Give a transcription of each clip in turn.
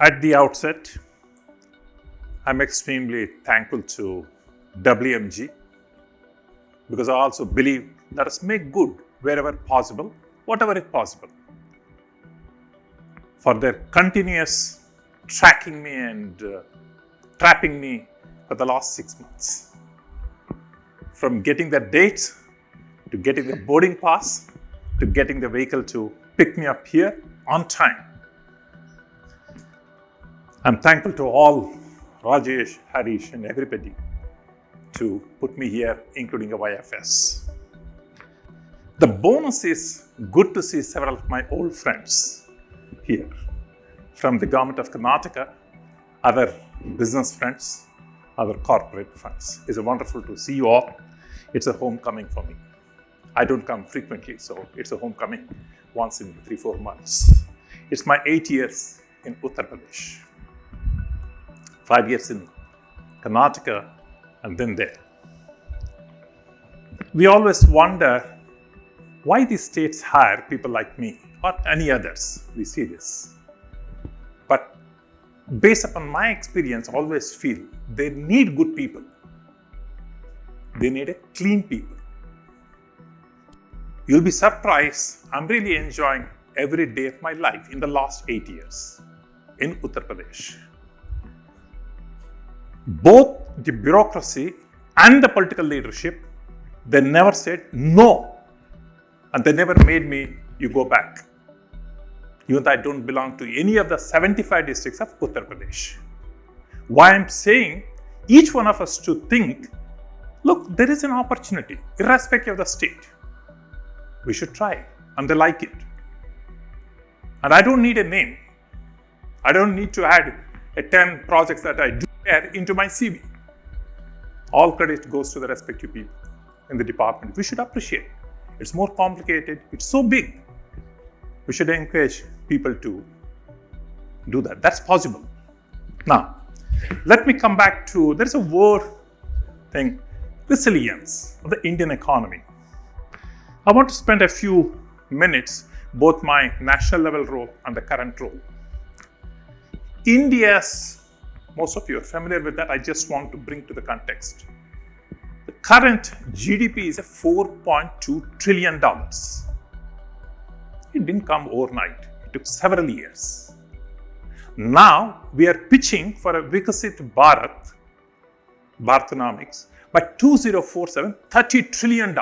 At the outset, I'm extremely thankful to WMG because I also believe let us make good wherever possible, whatever is possible. For their continuous tracking me and trapping me for the last 6 months. From getting the dates, to getting the boarding pass, to getting the vehicle to pick me up here on time. I'm thankful to all, Rajesh, Harish, and everybody to put me here, including a YFS. The bonus is good to see several of my old friends here from the government of Karnataka, other business friends, other corporate friends. It's wonderful to see you all. It's a homecoming for me. I don't come frequently, so it's a homecoming once in 3-4 months. It's my 8 years in Uttar Pradesh, 5 years in Karnataka, and then there. We always wonder why these states hire people like me or any others. We see this. But based upon my experience, I always feel they need good people. They need a clean people. You'll be surprised, I'm really enjoying every day of my life in the last 8 years in Uttar Pradesh. Both the bureaucracy and the political leadership, they never said no. And they never made me, you go back. Even though I don't belong to any of the 75 districts of Uttar Pradesh. Why I'm saying each one of us to think, look, there is an opportunity, irrespective of the state. We should try, and they like it. And I don't need a name. I don't need to add 10 projects that I do there into my CV. All credit goes to the respective people in the department. We should appreciate. It's more complicated. It's so big. We should encourage people to do that. That's possible. Now, let me come back to, there's a word thing, resilience of the Indian economy. I want to spend a few minutes, both my national level role and the current role. India's, most of you are familiar with that, I just want to bring to the context. The current GDP is a $4.2 trillion. It didn't come overnight. It took several years. Now, we are pitching for a Viksit Bharat, Bharatnomics, by 2047, $30 trillion.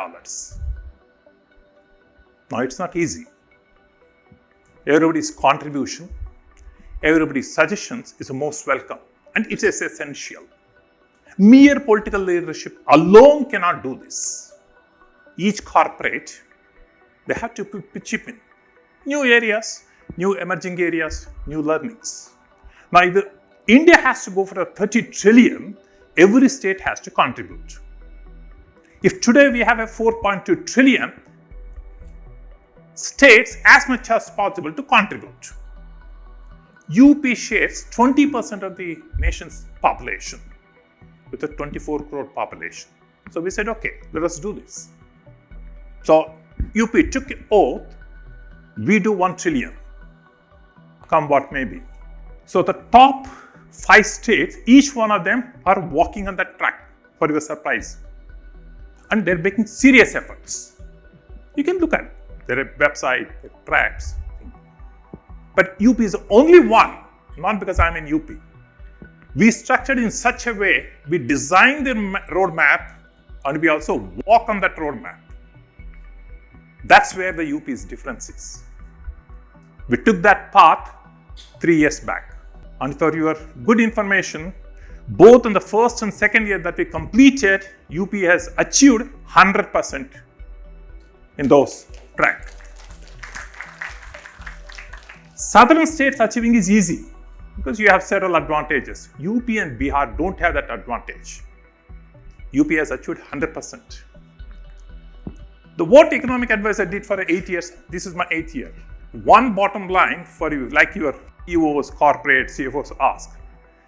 Now, it's not easy. Everybody's contribution, everybody's suggestions is most welcome, and it is essential. Mere political leadership alone cannot do this. Each corporate, they have to chip in. New areas, new emerging areas, new learnings. Now, if India has to go for a 30 trillion, every state has to contribute. If today we have a 4.2 trillion, states as much as possible to contribute. UP shares 20% of the nation's population with a 24 crore population. So we said, okay, let us do this. So UP took an oath, we do 1 trillion, come what may be. So the top 5 states, each one of them are walking on that track, for your surprise. And they're making serious efforts. You can look at it. There are website, there are tracks. But UP is the only one, not because I'm in UP. We structured in such a way, we designed the roadmap and we also walk on that roadmap. That's where the UP's difference is. We took that path 3 years back. And for your good information, both in the first and second year that we completed, UP has achieved 100% in those track. Southern states achieving is easy because you have several advantages. UP and Bihar don't have that advantage. UP has achieved 100%. The what economic advisor did for 8 years, this is my 8th year. One bottom line for you, like your EOs, corporate, CFOs ask.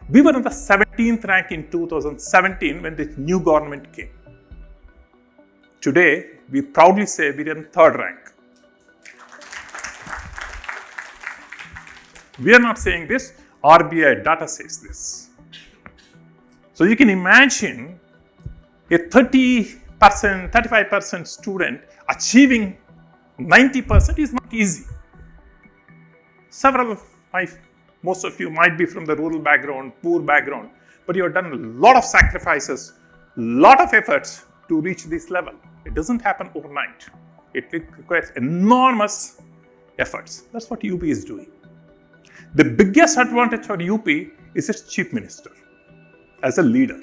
We were in the 17th rank in 2017 when the new government came. Today, we proudly say we are in 3rd rank. We are not saying this. RBI data says this. So you can imagine a 30%, 35% student achieving 90% is not easy. Most of you might be from the rural background, poor background, but you have done a lot of sacrifices, lot of efforts to reach this level. It doesn't happen overnight. It requires enormous efforts. That's what UP is doing. The biggest advantage for UP is its chief minister as a leader.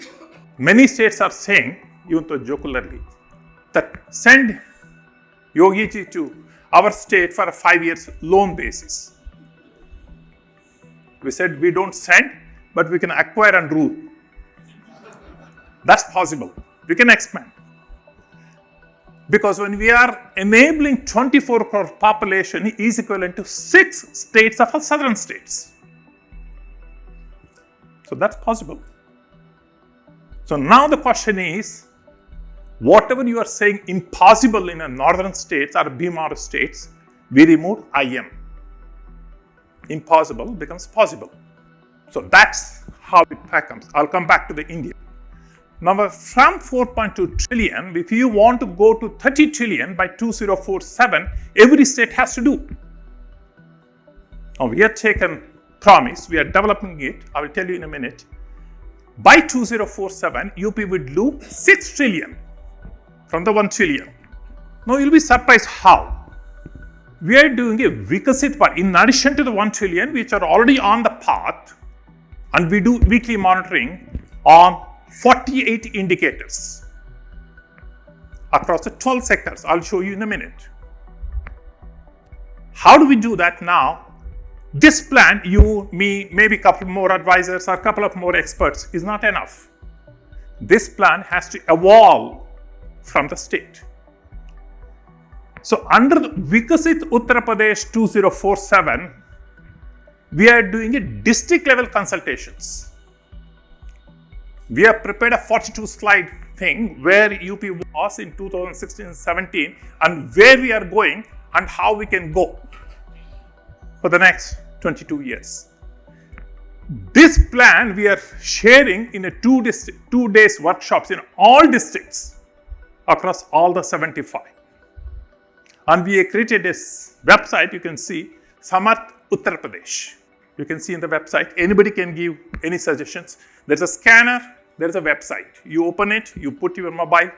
Many states are saying, even though jocularly, that send Yogi ji to our state for a 5 years loan basis. We said we don't send, but we can acquire and rule. That's possible. We can expand. Because when we are enabling 24 crore population is equivalent to 6 states of our southern states. So that's possible. So now the question is, whatever you are saying impossible in a northern states or BMR states, we remove IM. Impossible becomes possible. So that's how it comes. I'll come back to the India. Now from 4.2 trillion, if you want to go to 30 trillion by 2047, every state has to do. Now we have taken promise, we are developing it, I will tell you in a minute. By 2047, UP will do 6 trillion from the 1 trillion. Now you'll be surprised how. We are doing a Viksit Bharat in addition to the 1 trillion, which are already on the path, and we do weekly monitoring on 48 indicators across the 12 sectors. I'll show you in a minute. How do we do that now? This plan, you, me, maybe a couple more advisors or a couple of more experts is not enough. This plan has to evolve from the state. So under the Viksit Uttar Pradesh 2047, we are doing a district level consultations. We have prepared a 42 slide thing where UP was in 2016-17 and where we are going and how we can go for the next 22 years. This plan we are sharing in a 2 days workshops in all districts across all the 75. And we have created this website, you can see, Samarth Uttar Pradesh. You can see in the website, anybody can give any suggestions. There's a scanner, there's a website. You open it, you put your mobile,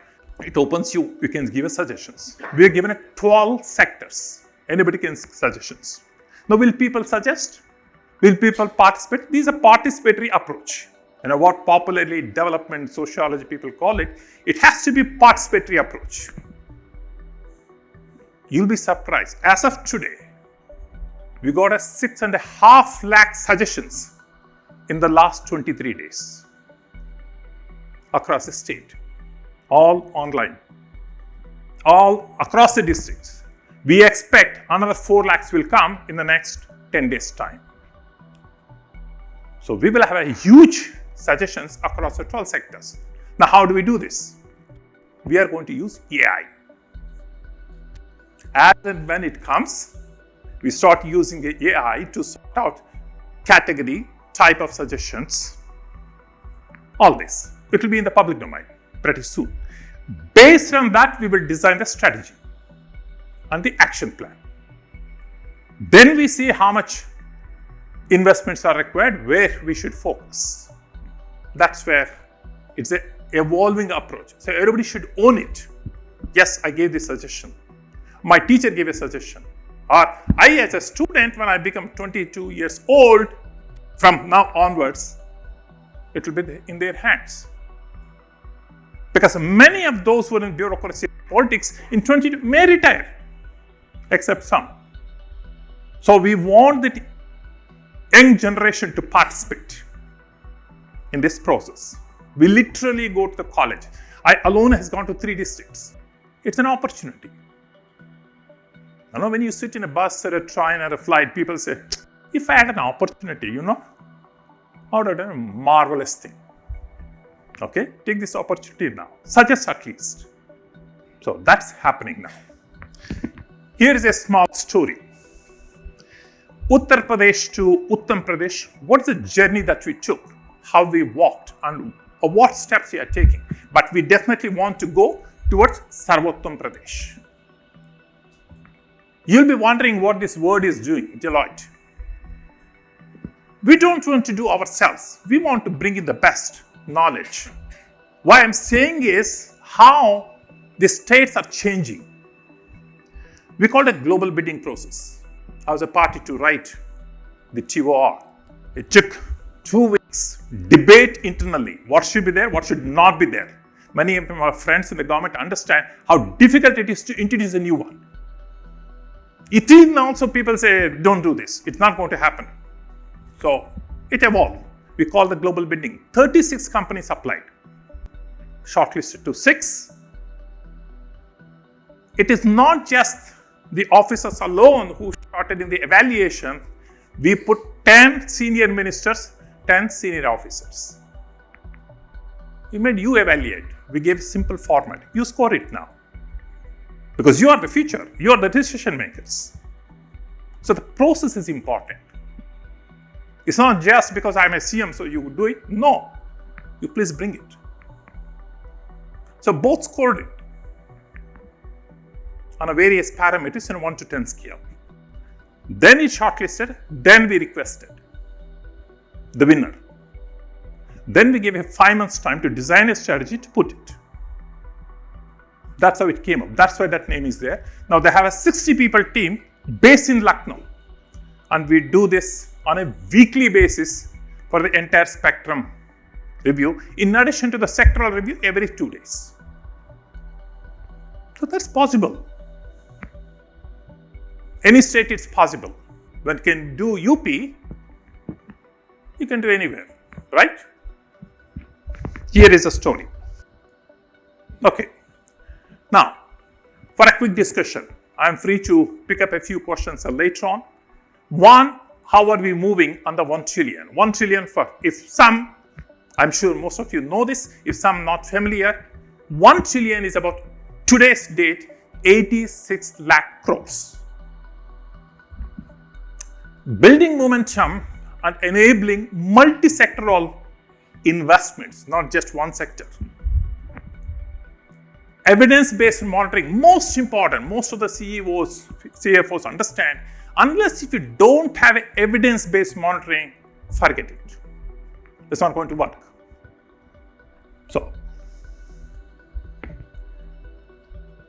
it opens you can give us suggestions. We are given a 12 sectors. Anybody can suggestions. Now, will people suggest? Will people participate? This is a participatory approach. What popularly development sociology people call it, it has to be participatory approach. You'll be surprised. As of today, we got a 6.5 lakh suggestions in the last 23 days across the state, all online, all across the districts. We expect another 4 lakhs will come in the next 10 days time. So we will have a huge suggestions across the 12 sectors. Now, how do we do this? We are going to use AI. As and when it comes, we start using the AI to sort out category, type of suggestions, all this. It will be in the public domain pretty soon. Based on that, we will design the strategy and the action plan. Then we see how much investments are required, where we should focus. That's where it's an evolving approach. So everybody should own it. Yes, I gave this suggestion. My teacher gave a suggestion. Or I as a student, when I become 22 years old, from now onwards, it will be in their hands. Because many of those who are in bureaucracy politics in 22 may retire, except some. So we want the young generation to participate in this process. We literally go to the college. I alone has gone to 3 districts. It's an opportunity. You know, when you sit in a bus or a train or a flight, people say, if I had an opportunity, I would have done a marvelous thing. Okay, take this opportunity now. Suggest at least. So that's happening now. Here is a small story. Uttar Pradesh to Uttar Pradesh, what is the journey that we took, how we walked, and what steps we are taking. But we definitely want to go towards Sarvottam Pradesh. You'll be wondering what this word is doing, Deloitte. We don't want to do ourselves. We want to bring in the best knowledge. What I'm saying is how the states are changing. We call it global bidding process. I was a party to write the TOR. It took 2 weeks, debate internally. What should be there, what should not be there. Many of my friends in the government understand how difficult it is to introduce a new one. It is also people say, don't do this. It's not going to happen. So it evolved. We call the global bidding. 36 companies applied. Shortlisted to 6. It is not just the officers alone who started in the evaluation. We put 10 senior ministers, 10 senior officers. We made you evaluate. We gave a simple format. You score it now. Because you are the future. You are the decision makers. So the process is important. It's not just because I'm a CM, so you do it. No. You please bring it. So both scored it on a various parameters in 1 to 10 scale. Then it shortlisted. Then we requested the winner. Then we gave a 5 months time to design a strategy to put it. That's how it came up. That's why that name is there. Now they have a 60 people team based in Lucknow. And we do this on a weekly basis for the entire spectrum review, in addition to the sectoral review every 2 days. So that's possible. Any state it's possible. When you can do UP, you can do anywhere, right? Here is a story. Okay. Now, for a quick discussion, I am free to pick up a few questions later on. One, how are we moving on the 1 trillion? 1 trillion for, if some, I'm sure most of you know this, if some not familiar, 1 trillion is about today's date, 86 lakh crores. Building momentum and enabling multi-sectoral investments, not just one sector. Evidence-based monitoring, most important. Most of the CEOs, CFOs understand, unless if you don't have evidence-based monitoring, forget it. It's not going to work. So,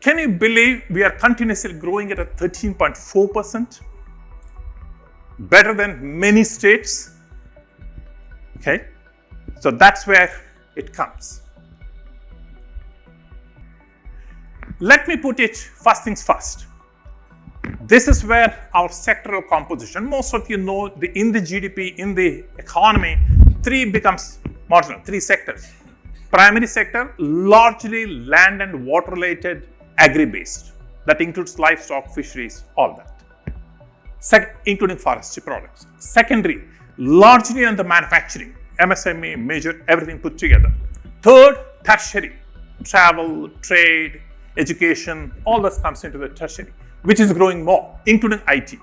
can you believe we are continuously growing at a 13.4%? Better than many states. Okay, so that's where it comes. Let me put it first things first. This is where our sectoral composition, most of you know, in the GDP, in the economy, 3 becomes marginal, 3 sectors. Primary sector, largely land and water related, agri-based. That includes livestock, fisheries, all that. Including forestry products. Secondary, largely on the manufacturing, MSME, major, everything put together. Third, tertiary, travel, trade, education, all this comes into the tertiary, which is growing more, including IT.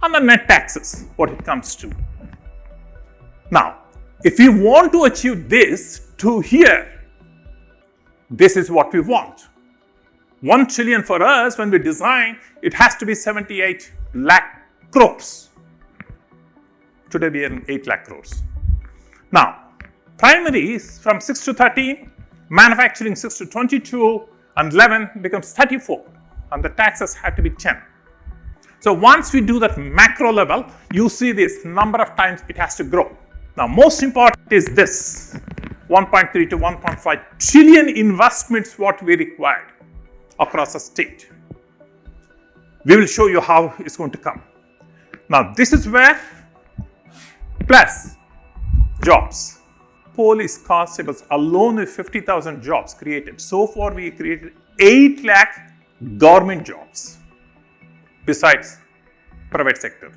And the net taxes, what it comes to. Now, if you want to achieve this to here, this is what we want. 1 trillion for us, when we design, it has to be 78 lakh crores. Today we are in 8 lakh crores. Now, primary is from 6 to 13, manufacturing 6 to 22, and 11 becomes 34, and the taxes have to be 10. So once we do that macro level, you see this number of times it has to grow. Now, most important is this, 1.3 to 1.5 trillion investments what we required across the state. We will show you how it's going to come. Now, this is where plus jobs. Police constables alone with 50,000 jobs created. So far, we created 8 lakh government jobs besides private sector.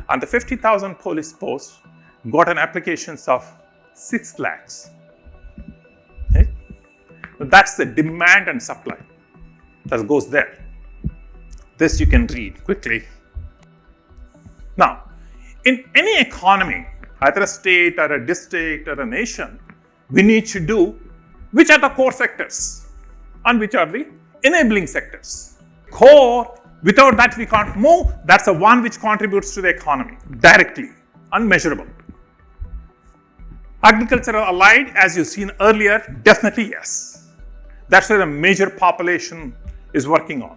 And the 50,000 police posts got an applications of 6 lakhs. Okay? So that's the demand and supply that goes there. This you can read quickly. Now, in any economy, either a state or a district or a nation, we need to do which are the core sectors and which are the enabling sectors. Core, without that we can't move. That's the one which contributes to the economy directly and measurable. Agricultural allied, as you've seen earlier, definitely yes. That's where the major population is working on.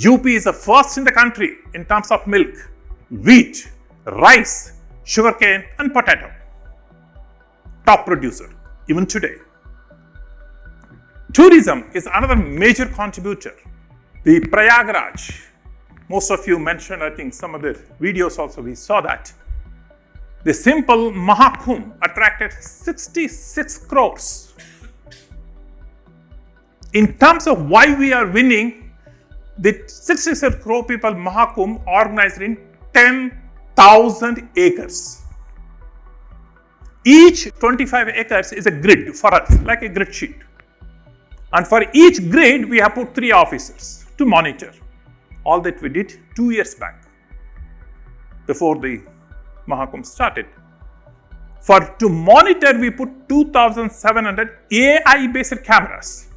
UP is the first in the country in terms of milk, wheat, rice, sugarcane and potato. Top producer, even today. Tourism is another major contributor. The Prayagraj, most of you mentioned, I think some of the videos also we saw that. The simple Mahakumbh attracted 66 crores. In terms of why we are winning, the 66 crore people Mahakumbh organized in 10,000 acres. Each 25 acres is a grid for us, like a grid sheet. And for each grid, we have put 3 officers to monitor. All that we did 2 years back, before the Mahakumbh started. To monitor, we put 2,700 AI-based cameras,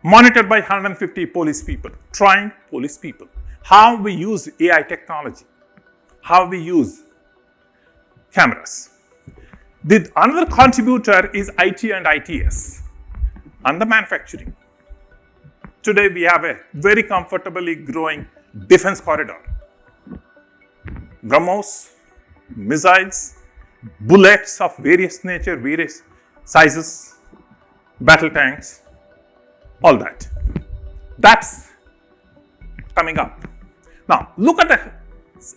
monitored by 150 police people, trained police people. How we use AI technology, how we use cameras. Another contributor is IT and ITS and the manufacturing. Today we have a very comfortably growing defense corridor. BrahMos, missiles, bullets of various nature, various sizes, battle tanks, all that. That's coming up. Now, look at the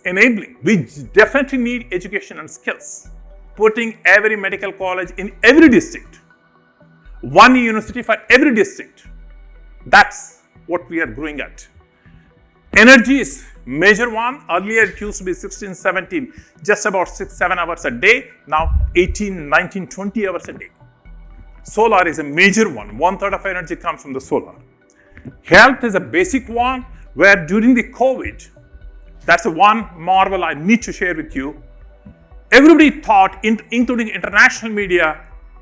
enabling. We definitely need education and skills. Putting every medical college in every district, one university for every district. That's what we are growing at. Energy is major one. Earlier it used to be 16, 17, just about 6-7 hours a day. Now 18, 19, 20 hours a day. Solar is a major one. 1/3 of energy comes from the solar. Health is a basic one, where during the COVID, that's the one marvel I need to share with you. Everybody thought, including international media,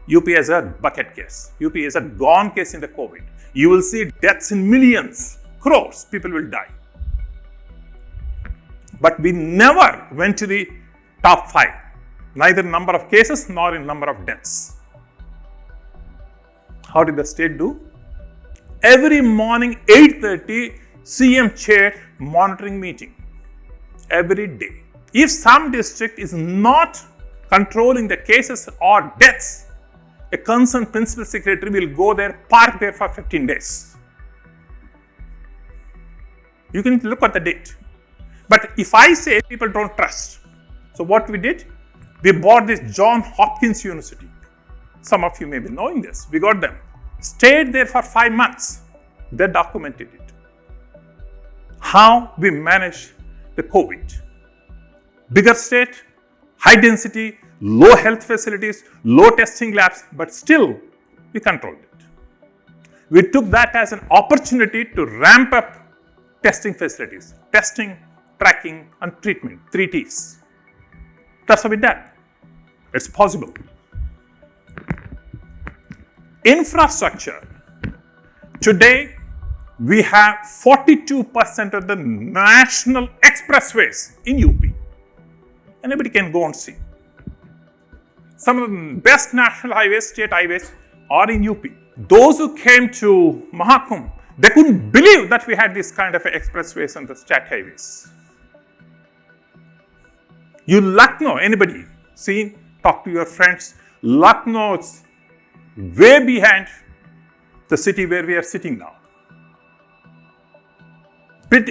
UP as a bucket case. UP is a gone case in the COVID. You will see deaths in millions, crores, people will die. But we never went to the top 5, neither in number of cases nor in number of deaths. How did the state do? Every morning, 8:30, CM chaired monitoring meeting. Every day. If some district is not controlling the cases or deaths, a concerned principal secretary will go there, park there for 15 days. You can look at the date. But if I say people don't trust, so what we did? We bought this Johns Hopkins University. Some of you may be knowing this. We got them. Stayed there for 5 months. They documented it. How we manage the COVID. Bigger state, high density, low health facilities, low testing labs, but still we controlled it. We took that as an opportunity to ramp up testing facilities, testing, tracking and treatment, 3 T's. That's what we did. It's possible. Infrastructure. Today, we have 42% of the national expressways in UP. Anybody can go and see. Some of the best national highways, state highways are in UP. Those who came to Mahakumbh, they couldn't believe that we had this kind of expressways and the state highways. You Lucknow, anybody seen? Talk to your friends. Lucknow is way behind the city where we are sitting now.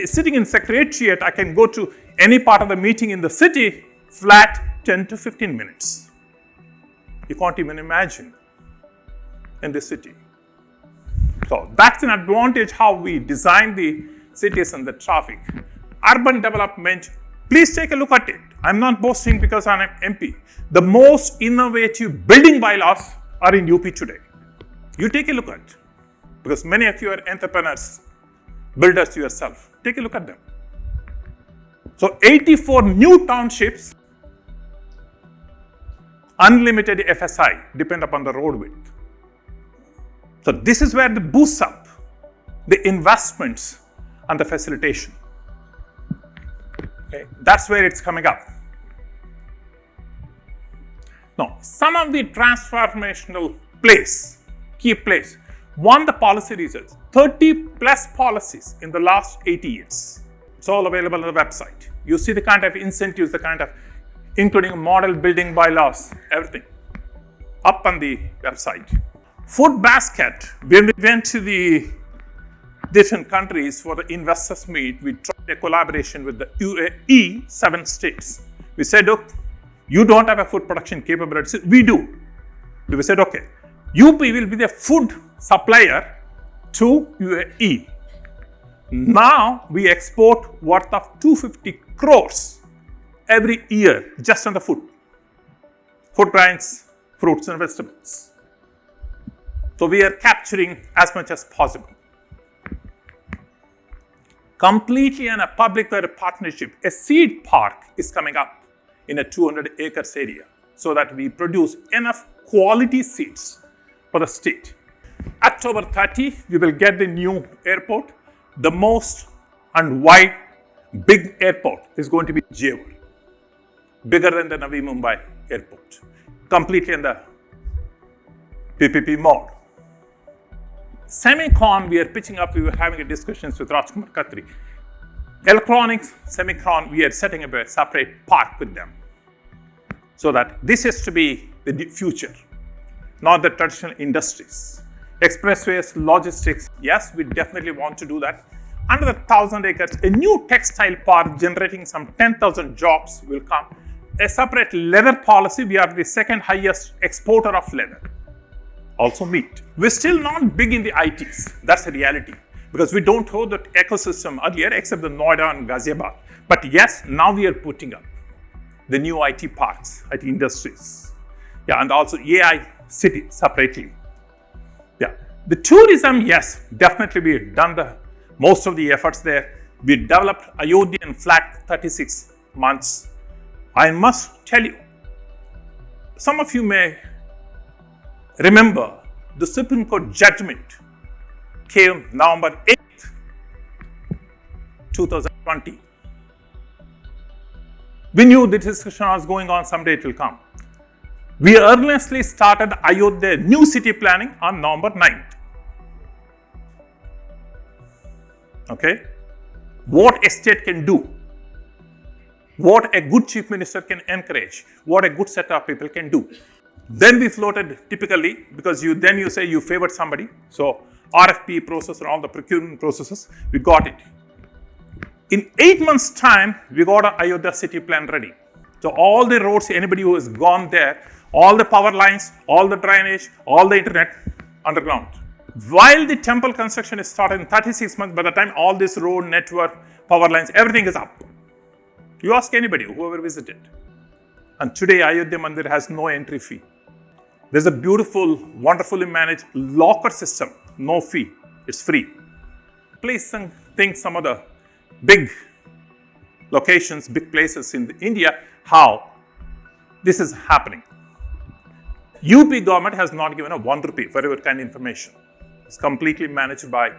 Sitting in Secretariat, I can go to any part of the meeting in the city, flat 10 to 15 minutes. You can't even imagine in the city. So that's an advantage how we design the cities and the traffic. Urban development, please take a look at it. I'm not boasting because I'm an MP. The most innovative building bylaws are in UP today. You take a look at it, because many of you are entrepreneurs, builders yourself. Take a look at them. So 84 new townships, unlimited FSI, depend upon the road width. So this is where the boosts up the investments and the facilitation. Okay, that's where it's coming up. Now, some of the transformational key plays. One, the policy results. 30 plus policies in the last 80 years. It's all available on the website. You see the kind of incentives, including model building bylaws, everything up on the website. Food basket, when we went to the different countries for the investors meet, we tried a collaboration with the UAE, 7 states. We said, look, you don't have a food production capability. We do. We said, okay, UP will be the food supplier to UAE. Now we export worth of 250 crores every year just on the food grains, fruits and vegetables. So we are capturing as much as possible. Completely on a public-private partnership, a seed park is coming up in a 200 acres area so that we produce enough quality seeds for the state. October 30, we will get the new airport. The most and wide big airport is going to be Jewar, bigger than the Navi Mumbai airport, completely in the PPP mode. Semicon, we are pitching up, we were having discussions with Rajkumar Khatri. Electronics, Semicon, we are setting up a separate park with them. So that this has to be the future, not the traditional industries. Expressways, logistics, yes, we definitely want to do that. Under the 1,000 acres, a new textile park generating some 10,000 jobs will come. A separate leather policy, we are the second highest exporter of leather. Also meat. We're still not big in the ITs. That's the reality. Because we don't hold that ecosystem earlier except the Noida and Ghaziabad. But yes, now we are putting up the new IT parks, IT industries. Yeah, and also AI city separately. Yeah. The tourism, yes, definitely we've done most of the efforts there. We developed Ayodhya in flat 36 months. I must tell you, some of you may remember the Supreme Court judgment came November 8th, 2020. We knew the discussion was going on, someday it will come. We earnestly started Ayodhya new city planning on November 9th. Okay? What a state can do, what a good chief minister can encourage, what a good set of people can do. Then we floated typically, because you say you favored somebody. So RFP process and all the procurement processes, we got it. In 8 months' time, we got an Ayodhya city plan ready. So all the roads, anybody who has gone there, all the power lines, all the drainage, all the internet, underground. While the temple construction is started in 36 months, by the time all this road, network, power lines, everything is up. You ask anybody, whoever visited. And today, Ayodhya Mandir has no entry fee. There's a beautiful, wonderfully managed locker system, no fee, it's free. Please think some of the big locations, big places in India, how this is happening. UP government has not given a 1 rupee for your kind of information. It's completely managed by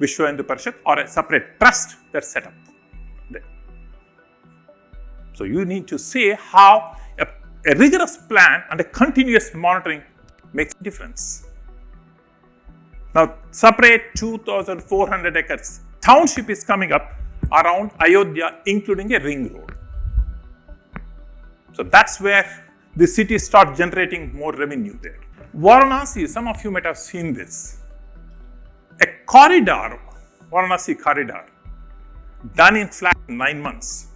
Vishwa Hindu Parishad or a separate trust that's set up there. So you need to see how a rigorous plan and a continuous monitoring makes a difference. Now, separate 2,400 acres township is coming up around Ayodhya, including a ring road. So that's where the city starts generating more revenue there. Varanasi, some of you might have seen this. A corridor, Varanasi corridor, done in flat 9 months.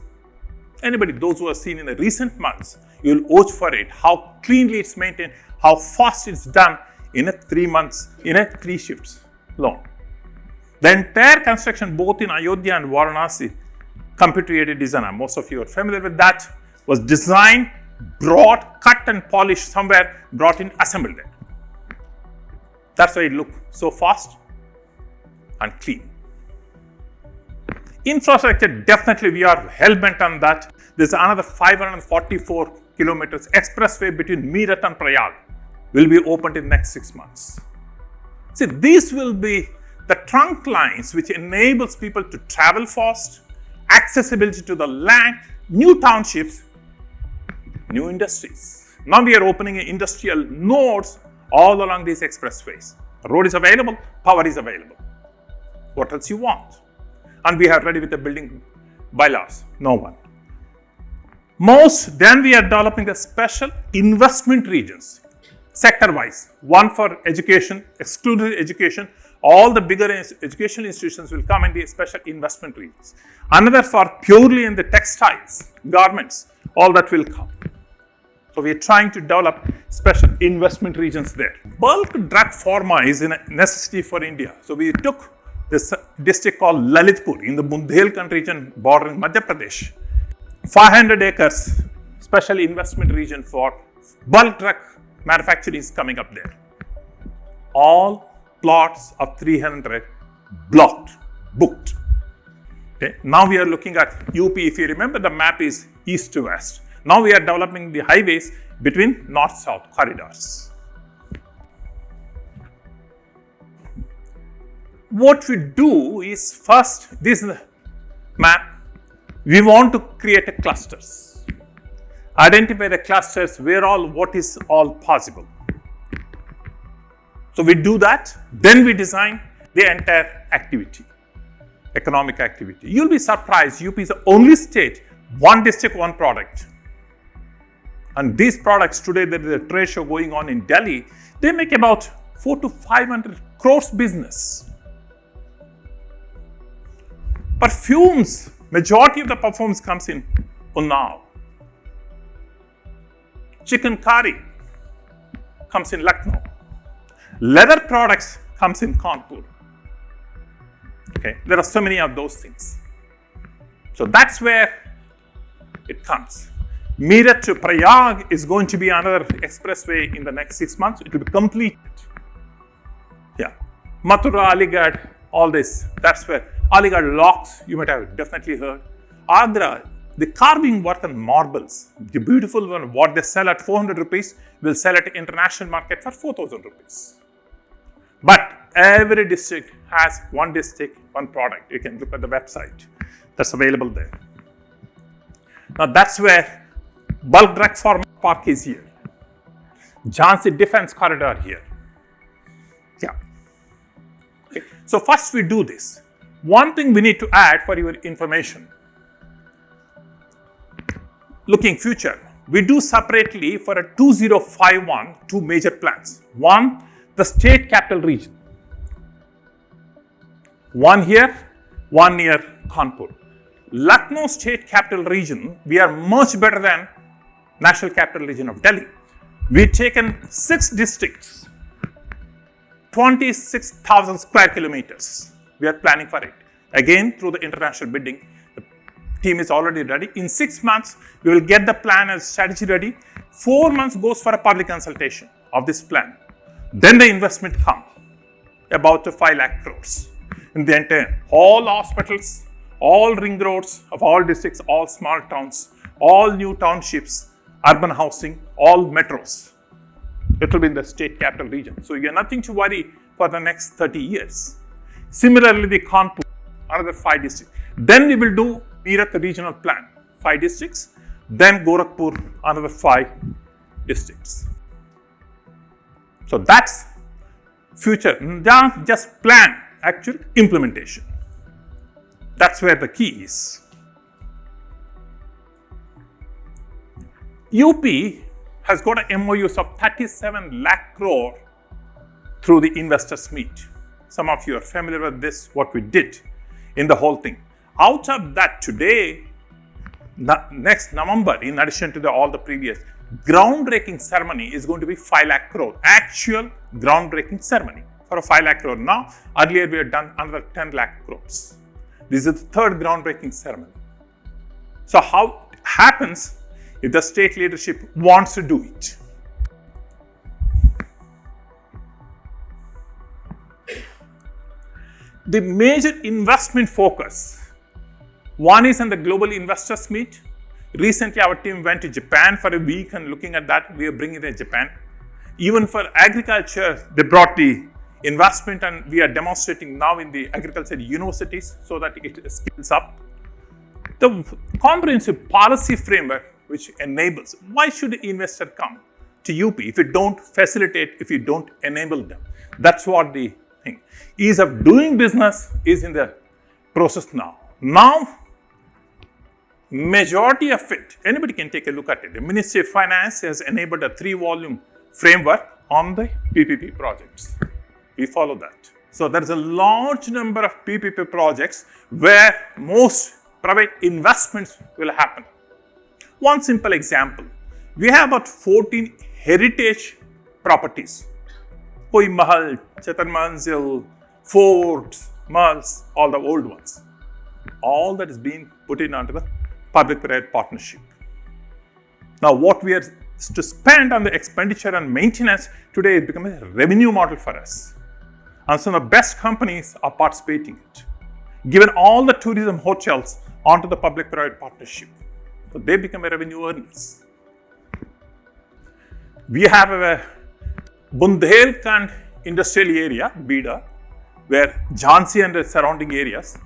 Anybody, those who have seen in the recent months, you will watch for it, how cleanly it's maintained, how fast it's done in 3 months, in 3 shifts long. The entire construction, both in Ayodhya and Varanasi, computer-aided design, most of you are familiar with that, was designed, brought, cut and polished somewhere, brought in, assembled there. That's why it looked so fast and clean. Infrastructure, definitely we are hell-bent on that. There's another 544 kilometers expressway between Meerut and Prayag will be opened in the next 6 months. See, these will be the trunk lines which enables people to travel fast, accessibility to the land, new townships, new industries. Now we are opening industrial nodes all along these expressways. The road is available, power is available. What else you want? And we are ready with the building bylaws. No one. Then we are developing the special investment regions, sector-wise. One for education, exclusive education. All the bigger educational institutions will come in the special investment regions. Another for purely in the textiles, garments, all that will come. So we are trying to develop special investment regions there. Bulk drug pharma is a necessity for India. So we took this district called Lalitpur in the Bundelkhand region bordering Madhya Pradesh. 500 acres special investment region for bulk drug manufacturing is coming up there. All plots of 300 blocked, booked. Okay. Now we are looking at UP. If you remember, the map is east to west. Now we are developing the highways between north-south corridors. What we do is first, this is the map. We want to create a clusters. Identify the clusters where what is all possible. So we do that, then we design the entire activity, economic activity. You'll be surprised, UP is the only state, one district, one product. And these products today, there is a trade show going on in Delhi, they make about 400 to 500 crores business. Perfumes, majority of the perfumes comes in Unnao. Chicken curry comes in Lucknow. Leather products comes in Kanpur. Okay, there are so many of those things. So that's where it comes. Meerut to Prayag is going to be another expressway in the next 6 months. It will be completed. Yeah, Mathura, Aligarh, all this. That's where Aligarh locks. You might have definitely heard. Agra, the carving work on marbles, the beautiful one, what they sell at 400 rupees, will sell at international market for 4,000 rupees. But every district has one district, one product. You can look at the website. That's available there. Now that's where bulk drug pharma park is here. Jhansi Defense Corridor here. Yeah. Okay. So first we do this. One thing we need to add for your information. Looking future, we do separately for a 2051 two major plans. One, the state capital region. One here, one near Kanpur. Lucknow state capital region, we are much better than national capital region of Delhi. We've taken 6 districts, 26,000 square kilometers. We are planning for it. Again, through the international bidding, the team is already ready. In 6 months, we will get the plan and strategy ready. 4 months goes for a public consultation of this plan. Then the investment comes, about to 5 lakh crores. In the entire, all hospitals, all ring roads of all districts, all small towns, all new townships, urban housing, all metros. It will be in the state capital region. So you have nothing to worry for the next 30 years. Similarly, the Kanpur, another 5 districts. Then we will do Meerut regional plan, 5 districts. Then Gorakhpur, another 5 districts. So that's future, not just plan, actual implementation. That's where the key is. UP has got an MOUs of 37 lakh crore through the investors meet. Some of you are familiar with this, what we did in the whole thing. Out of that today, next November, in addition to all the previous, groundbreaking ceremony is going to be 5 lakh crore. Actual groundbreaking ceremony for a 5 lakh crore. Now, earlier we had done another 10 lakh crores. This is the third groundbreaking ceremony. So how it happens if the state leadership wants to do it? The major investment focus One is in the global investors meet. Recently, our team went to Japan for a week and looking at that, we are bringing it to Japan. Even for agriculture, they brought the investment and we are demonstrating now in the agriculture universities so that it scales up. The comprehensive policy framework which enables, why should an investor come to UP if you don't facilitate, if you don't enable them? That's what the thing. Ease of doing business is in the process now. Now, majority of it, anybody can take a look at it. The Ministry of Finance has enabled a 3-volume framework on the PPP projects. We follow that. So, there is a large number of PPP projects where most private investments will happen. One simple example, we have about 14 heritage properties. Koi Mahal, Chetan Manzil, forts, malls, all the old ones. All that is being put in under the public-private partnership. Now, what we are to spend on the expenditure and maintenance today is becoming a revenue model for us. And some of the best companies are participating in it. Given all the tourism hotels onto the public-private partnership, so they become a revenue earners. We have a Bundelkhand industrial area, Bida, where Jhansi and the surrounding areas,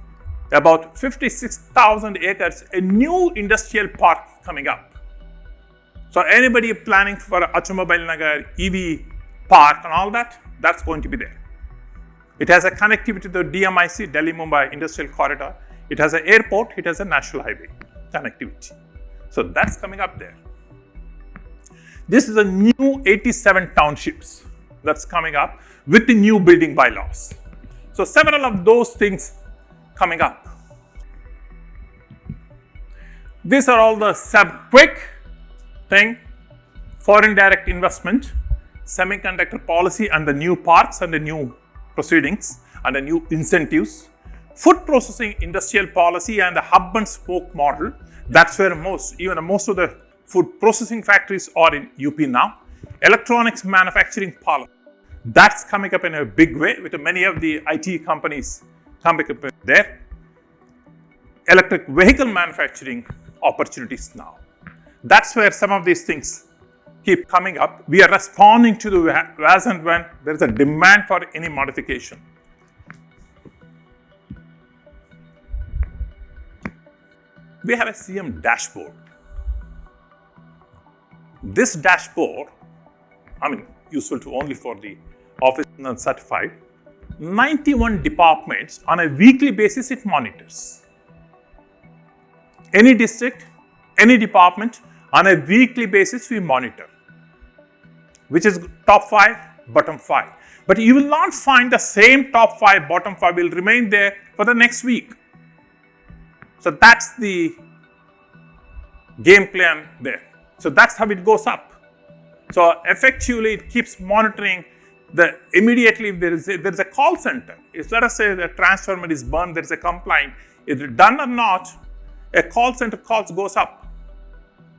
about 56,000 acres, a new industrial park coming up. So anybody planning for Automobile Nagar, EV park and all that, that's going to be there. It has a connectivity to the DMIC, Delhi Mumbai Industrial Corridor. It has an airport, it has a national highway connectivity. So that's coming up there. This is a new 87 townships that's coming up with the new building bylaws. So several of those things coming up. These are all the quick thing, foreign direct investment, semiconductor policy and the new parks and the new proceedings and the new incentives, food processing industrial policy and the hub and spoke model. That's where most of the food processing factories are in UP now. Electronics manufacturing policy, that's coming up in a big way with many of the IT companies coming up there. Electric vehicle manufacturing opportunities now. That's where some of these things keep coming up. We are responding to the as and when there is a demand for any modification. We have a CM dashboard. This dashboard, useful to only for the office and certified, 91 departments on a weekly basis it monitors. Any district, any department, on a weekly basis we monitor, which is top 5, bottom 5. But you will not find the same top 5, bottom 5 will remain there for the next week. So that's the game plan there. So that's how it goes up. So effectively it keeps monitoring immediately if there is a call center. If let us say the transformer is burned, there is a complaint, is it done or not, a call center calls goes up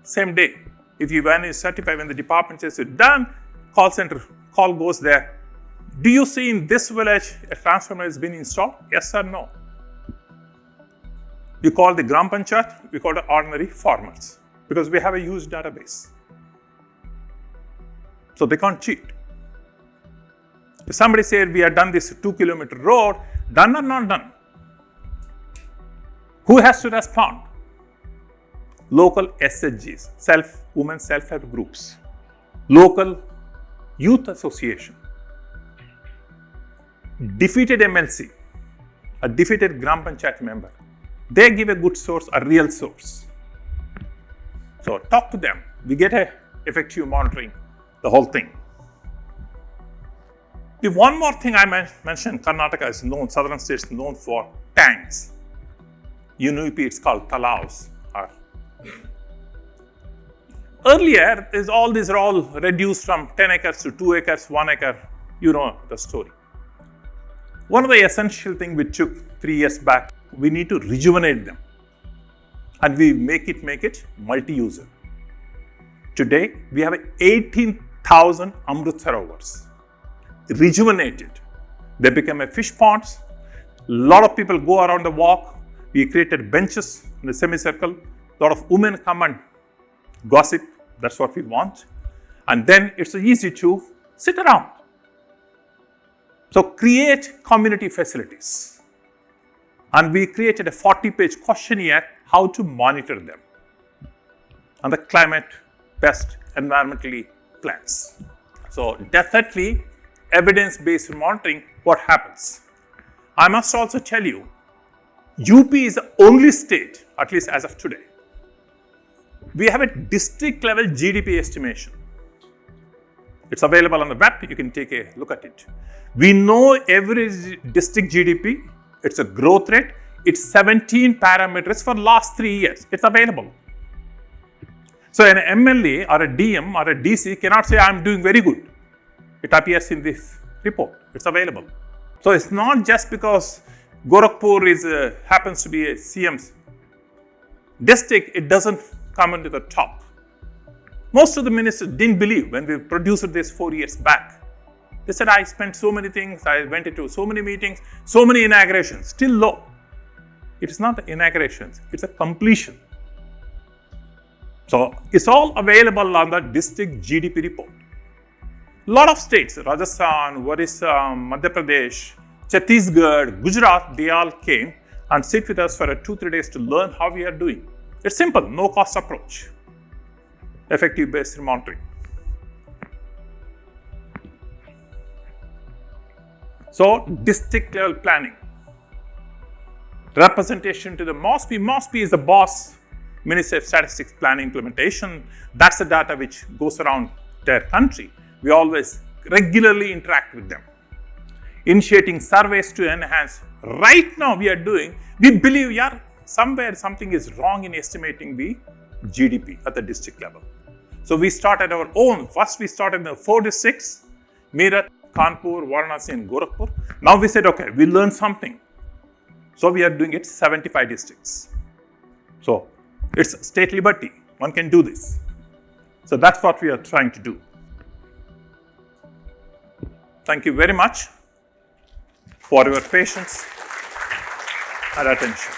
same day. If you when is certified, when the department says it's done, call center call goes there. Do you see in this village a transformer has been installed? Yes or no? You call the Gram Panchayat, we call the ordinary farmers because we have a huge database. So they can't cheat. If somebody said we have done this 2-kilometer road, done or not done? Who has to respond? Local SHGs, women self-help groups, local youth association, defeated MLC, a defeated Gram Panchayat member. They give a good source, a real source. So talk to them. We get a effective monitoring, the whole thing. The one more thing I mentioned, Karnataka is known, southern states known for tanks. UP it's called talaus. Earlier, all these are all reduced from 10 acres to 2 acres, 1 acre. You know the story. One of the essential things we took 3 years back, we need to rejuvenate them. And we make it multi-user. Today, we have 18,000 Amrit Sarovars. Rejuvenated. They become a fish ponds. A lot of people go around the walk. We created benches in the semicircle. A lot of women come and gossip. That's what we want. And then it's easy to sit around. So create community facilities. And we created a 40-page questionnaire how to monitor them. And the climate best environmentally plans. So definitely evidence-based monitoring, what happens? I must also tell you, UP is the only state, at least as of today, we have a district level GDP estimation. It's available on the web, you can take a look at it. We know every district GDP, it's a growth rate, it's 17 parameters for last 3 years, it's available. So an MLA or a DM or a DC cannot say I'm doing very good. It appears in this report, it's available. So it's not just because Gorakhpur happens to be a CM's district, it doesn't come into the top. Most of the ministers didn't believe when we produced this 4 years back. They said, I spent so many things, I went into so many meetings, so many inaugurations, still low. It is not inaugurations, it's a completion. So it's all available on the district GDP report. A lot of states, Rajasthan, Orissa, Madhya Pradesh, Chhattisgarh, Gujarat, they all came and sit with us for 2-3 days to learn how we are doing. It's simple, no cost approach, effective based monitoring. So district level planning, representation to the MOSPI. MOSPI is the boss, Ministry of Statistics Planning Implementation. That's the data which goes around their country. We always regularly interact with them. Initiating surveys to enhance. Right now we believe somewhere something is wrong in estimating the GDP at the district level. So we started our own. First we started in the 4 districts, Meerut, Kanpur, Varanasi and Gorakhpur. Now we said, okay, we learned something. So we are doing it 75 districts. So it's state liberty. One can do this. So that's what we are trying to do. Thank you very much for your patience and attention.